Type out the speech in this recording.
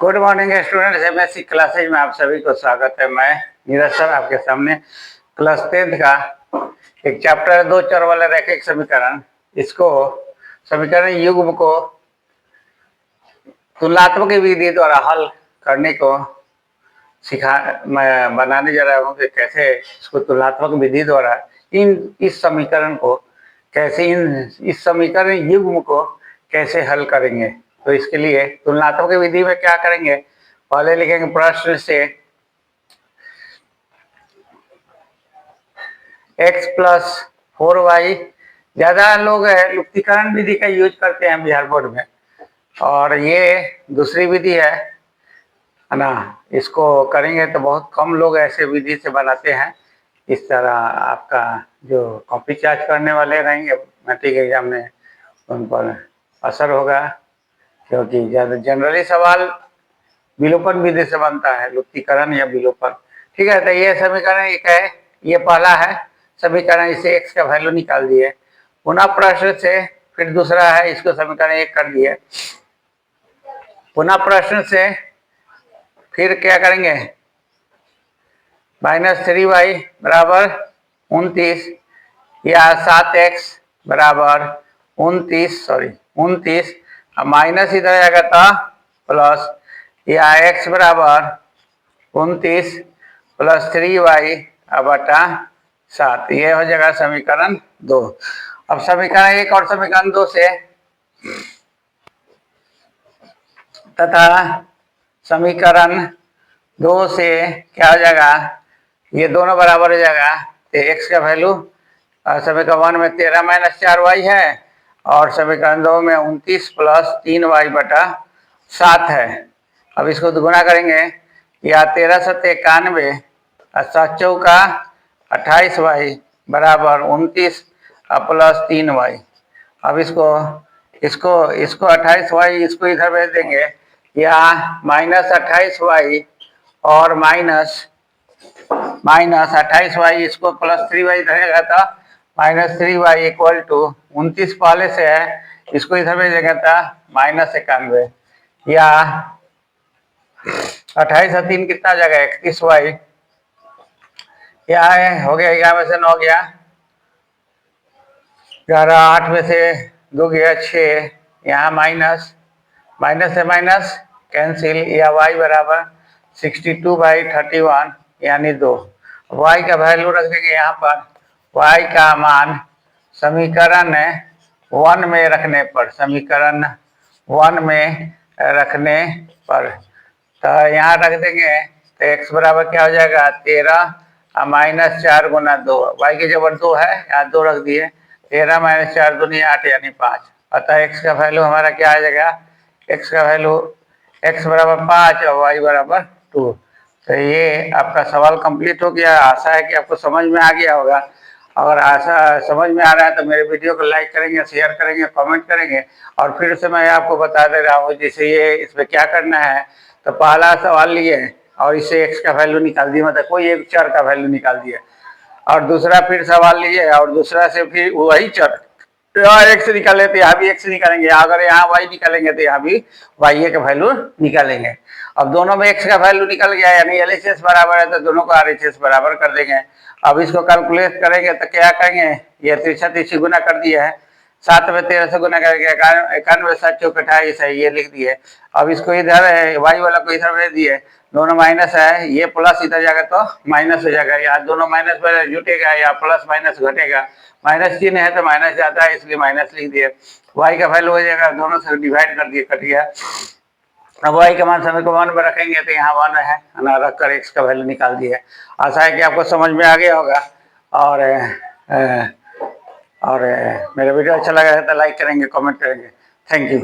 Good morning students, MSc classes में आप सभी को स्वागत है। मैं नीरज सर आपके सामने क्लास 10th का एक चैप्टर है, दो चर वाला रैखिक समीकरण। इसको समीकरण युग्म को तुलनात्मक विधि द्वारा हल करने को मैं बनाने जा रहा हूँ कि कैसे इसको तुलनात्मक विधि द्वारा इस समीकरण को कैसे इस समीकरण युग्म को कैसे हल करेंगे। तो इसके लिए तुलनात्मक विधि में क्या करेंगे, पहले लिखेंगे प्रश्न से x प्लस 4y। ज्यादा लोग लुप्तीकरण विधि का यूज करते हैं बिहार बोर्ड में, और ये दूसरी विधि है ना। इसको करेंगे तो बहुत कम लोग ऐसे विधि से बनाते हैं। इस तरह आपका जो कॉपी चार्ज करने वाले रहेंगे मैट्रिक एग्जाम में उन पर असर होगा, क्योंकि ज़्यादा जनरली सवाल विलोपन विधि से बनता है, लुप्तीकरण या विलोपन। ठीक है, तो ये समीकरण एक है, ये पहला है समीकरण। इसे x का वैल्यू निकाल दिए। पुनः प्रश्न से फिर दूसरा है, इसको समीकरण एक कर दिए। पुनः प्रश्न से फिर क्या करेंगे, -3y बराबर 29 या 7x बराबर 29 माइनस इधर आएगा था प्लस, या x बराबर 29 प्लस 3y बटा 7। ये हो जाएगा समीकरण 2। अब समीकरण 1 और समीकरण 2 से तथा समीकरण 2 से क्या हो जाएगा, ये दोनों बराबर हो जाएगा। तो x का वैल्यू समीकरण 1 में 13 माइनस 4y है, और समीकरण 2 में 29 प्लस 3y बटा 7 है। अब इसको गुणा करेंगे, या 13 सत्ते 91 और 7 चौका 28y बराबर 29 प्लस 3y। अब इसको 28y इसको इधर भेज देंगे, या -28y और माइनस 28y इसको प्लस 3y रहेगा था, -3y इक्वल टू 29 पहले से है, इसको इधर भेजेगा था -91, या 28 और 3 कितना जगह 31y, क्या है हो गया, 11 में से 9 गया, 11 8 में से 2 गया 6, यहाँ माइनस से माइनस कैंसिल, या y बराबर 62/31 यानी 2। y का वैल्यू रख देंगे यहाँ पर। y का मान समीकरण 1 में रखने पर, तो यहाँ रख देंगे। तो x बराबर क्या हो जाएगा 13 माइनस 4 गुना 2, y की जबर 2 है, यहाँ 2 रख दिए। 13 माइनस 4 दूनी 8 यानी 5। अतः x का वैल्यू हमारा क्या आ जाएगा, x का वैल्यू x बराबर 5 और y बराबर 2। तो ये आपका सवाल कंप्लीट हो गया। आशा है कि आपको समझ में आ गया होगा। अगर आशा समझ में आ रहा है तो मेरे वीडियो को लाइक करेंगे, शेयर करेंगे, कमेंट करेंगे। और फिर से मैं आपको बता दे रहा हूँ, जैसे ये इसमें क्या करना है। तो पहला सवाल लिए और इसे x का वैल्यू निकाल दिया, मतलब कोई एक चर का वैल्यू निकाल दिया, और दूसरा फिर सवाल लिए और दूसरा से फिर वही चर, यहाँ x निकाले तो यहाँ भी x निकालेंगे, अगर यहाँ y निकालेंगे तो यहाँ भी y का वैल्यू निकालेंगे। अब दोनों में x का वैल्यू निकल गया, यानी LHS बराबर है, तो दोनों को RHS बराबर कर देंगे। अब इसको कैलकुलेट करेंगे तो क्या करेंगे, ये तिरछा गुना कर दिया है, 7 में 13 से गुना करके 91 7 चौक 28 है, ये लिख दिए। अब इसको इधर y वाला को इधर भेज दिए, दोनों माइनस है, ये प्लस इधर जाएगा तो माइनस हो जाएगा, या दोनों माइनस पर जुटेगा या प्लस माइनस घटेगा। माइनस चिन्ह है तो माइनस जाता है, इसलिए माइनस लिख दिए। y का वैल्यू हो जाएगा, दोनों से डिवाइड कर दिए, कट गया। अब y का मान समीकरण 1 में रखेंगे तो यहाँ 1 है ना, रख कर x का वैल्यू निकाल दिए। आशा है कि आपको समझ में आ गया होगा। और मेरा वीडियो अच्छा लगा है तो लाइक करेंगे, कमेंट करेंगे। Thank you.